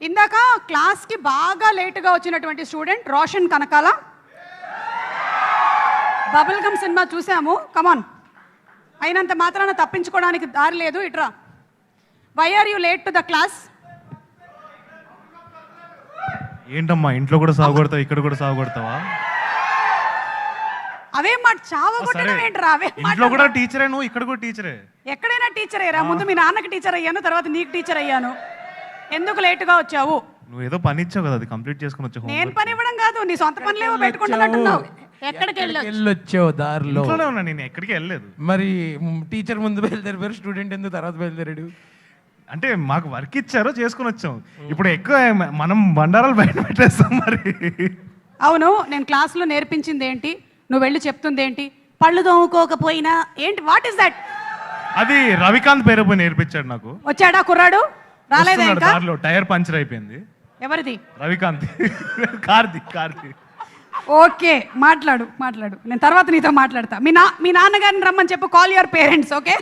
ఇందాక క్లాస్కి బాగా లేటుగా వచ్చినటువంటి student Roshan Kanakala. Bubble gum cinema చూసాము, కమాన్. అయినంత మాత్రాన తప్పించుకోవడానికి దారి లేదు, ఇట్రా. Why are you late to the class? ఏంటమ్మా ఇంట్లో కూడా సాగుకొడతావు, ఇక్కడ కూడా సాగుకొడతావా? అవే మాట చావగొట్టడం ఏంట్రా? అవే ఇంట్లో కూడా టీచరే, నువ్వు ఇక్కడ కూడా టీచరే. ఎక్కడైనా టీచర్ అయ్యారా? ముందు మీ నాన్నకి టీచర్ అయ్యాను, తర్వాత నీకు టీచర్ అయ్యాను. ఎందుకు లేటుగా వచ్చావు? నువ్వు ఏదో పని ఇచ్చావు కదా, అది కంప్లీట్ చేసుకుని వచ్చావు. నేను పని ఇవ్వడం కాదు, నీ సొంత పనులేవో పెట్టుకుంటున్నట్టున్నావు. ఎక్కడికి వెళ్ళొచ్చావు? దారిలో ఇంట్లోనే ఉన్నా, నేను ఎక్కడికి వెళ్ళలేదు. మరి టీచర్ ముందు బయలుదేరారు, స్టూడెంట్ ఎందుకు తర్వాత బయలుదేరాడు? అంటే మాకు వర్క్ ఇచ్చారో చేసుకుని వచ్చాం. ఇప్పుడు ఎక్కువ మనం బండారాలు బయట పెట్టేస్తాం మరి. అవును, నేను క్లాస్లో నేర్పించింది ఏంటి, నువ్వు వెళ్ళి చెప్తుంది ఏంటి? పళ్ళు తోముకోకపోయినా ఏంటి? What is that? అది రవికాంత్ పేరు పోయి నేర్పించాడు నాకు. వచ్చాడా కుర్రాడు? రాలేదా ఇంకా? దారిలో టైర్ పంచర్ అయిపోయింది. ఎవరిది? రవికాంత్. కార్తీక్. ఓకే, మాట్లాడు. నేను తర్వాత నీతో మాట్లాడతా. మీ నాన్నగారిని రమ్మని చెప్పు. Call your parents. ఓకే.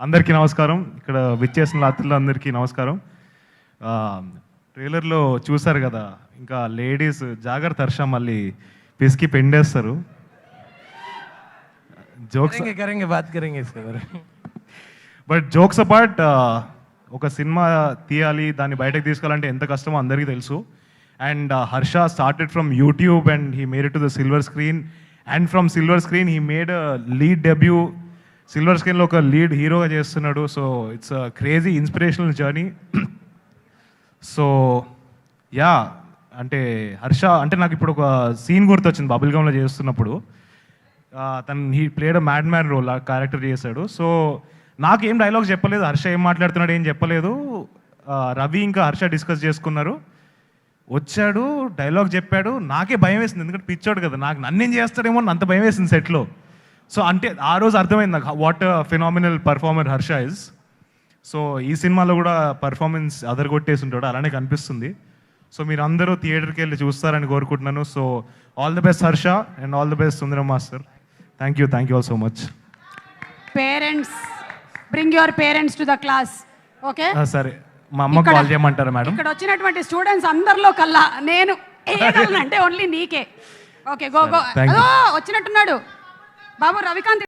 అందరికీ నమస్కారం. ఇక్కడ విచ్చేసిన అతిథులందరికీ నమస్కారం. ట్రైలర్లో చూసారు కదా, ఇంకా లేడీస్ జాగ్రత్త, హర్ష మళ్ళీ పిసికి పెండేస్తారు. జోక్స్ బట్ జోక్స్ అపార్ట్, ఒక సినిమా తీయాలి, దాన్ని బయటకు తీసుకెళ్ళాలంటే ఎంత కష్టమో అందరికీ తెలుసు. And Harsha started from YouTube and he made it to the silver screen. And from silver screen he made lead debut. Silver స్క్రీన్లో ఒక లీడ్ హీరోగా చేస్తున్నాడు. So it's a crazy inspirational journey. So yeah, అంటే హర్ష అంటే నాకు ఇప్పుడు ఒక సీన్ గుర్తొచ్చింది బబుల్ గమ్లో చేస్తున్నప్పుడు. He played a mad man role, ఆ క్యారెక్టర్ చేశాడు. సో నాకు ఏం డైలాగ్ చెప్పలేదు, హర్ష ఏం మాట్లాడుతున్నాడు ఏం చెప్పలేదు. రవి ఇంకా హర్ష డిస్కస్ చేసుకున్నారు, వచ్చాడు, డైలాగ్ చెప్పాడు. నాకే భయం వేసింది, ఎందుకంటే పిచ్చాడు కదా, నన్నేం చేస్తాడేమో అని అంత భయం వేసింది సెట్లో. సో అంటే ఆ రోజు అర్థమైంది నాకు what phenomenal performer Harsha is. So ఈ సినిమాలో కూడా పర్ఫార్మెన్స్ అదరగొట్టేసి ఉంటాడు, అలానే కనిపిస్తుంది. సో మీరు అందరూ థియేటర్కి వెళ్ళి చూస్తారని కోరుకుంటున్నాను. So all the best Harsha and all the best Sundaram master. Thank you all so much. Parents, bring your parents to the class. Okay, సరే. మా అమ్మ కాల్ చేయమంటారా మేడం? ఇక్కడ వచ్చినటువంటి స్టూడెంట్స్ అందరిలో కల్లా నేను అంటే ఓన్లీ నీకే. Okay, go. వచ్చినట్టున్నాడు బాబు రవికాంత్.